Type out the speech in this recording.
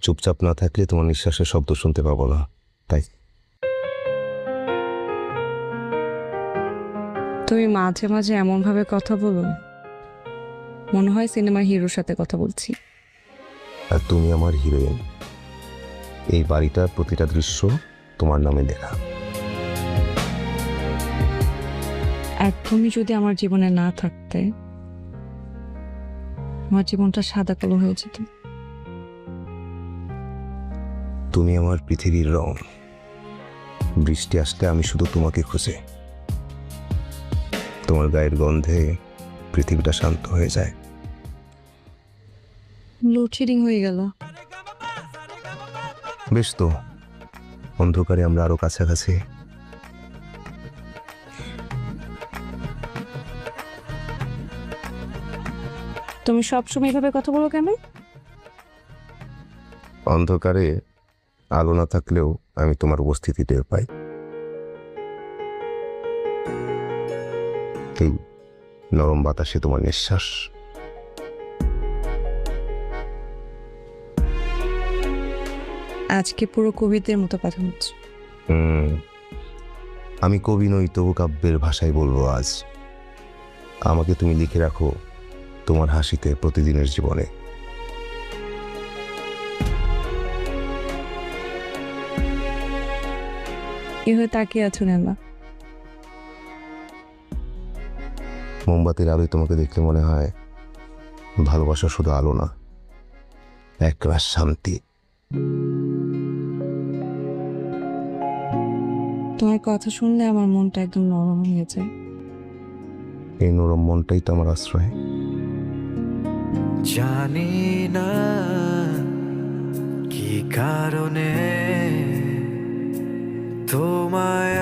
চুপচাপ না থাকলে তোমার নিঃশ্বাসের শব্দ শুনতে পাবো না, তাই। তুমি মাঝে মাঝে এমন ভাবে কথা বলো, মনে হয় সিনেমার হিরোর সাথে কথা বলছি। আর তুমি আমার হিরোইন। এই বাড়িটার প্রতিটা দৃশ্য তোমার নামে লেখা। আর তুমি যদি আমার জীবনে না থাকতে, আমার জীবনটা সাদা কালো হয়ে যেত। তুমি আমার পৃথিবীর রং। বৃষ্টি আসলে আমি শুধু তোমাকে খুঁজে। তোমার গায়ের গন্ধে পৃথিবীটা শান্ত হয়ে যায়। লোডশেডিং হয়ে গেল। বেশ তো, অন্ধকারে আমরা আরো কাছাকাছি। তুমি সবসময় এভাবে কথা বলো কেন? অন্ধকারে আলো না থাকলেও আমি তোমার উপস্থিতি টের পাই। এই নরম বাতাসে তোমার নিঃশ্বাস। আজকে পুরো কবিদের মতো কথা হচ্ছে। আমি কবি নই, তবু কাব্যের ভাষায় বলবো আজ। আমাকে তুমি লিখে রাখো তোমার হাসিতে প্রতিদিনের জীবনে। এভাবে তাকিয়ে আছো নেলা। মোমবাতির আলোয় তোমাকে দেখলে মনে হয় ভালোবাসা শুধু আলো না, এক রাশ শান্তি। তোমার কথা শুনলে আমার মনটা একদম নরম হয়ে যায়। এই নরম মনটাই তো আমার আশ্রয়। জানি না কি কারণে তোমায়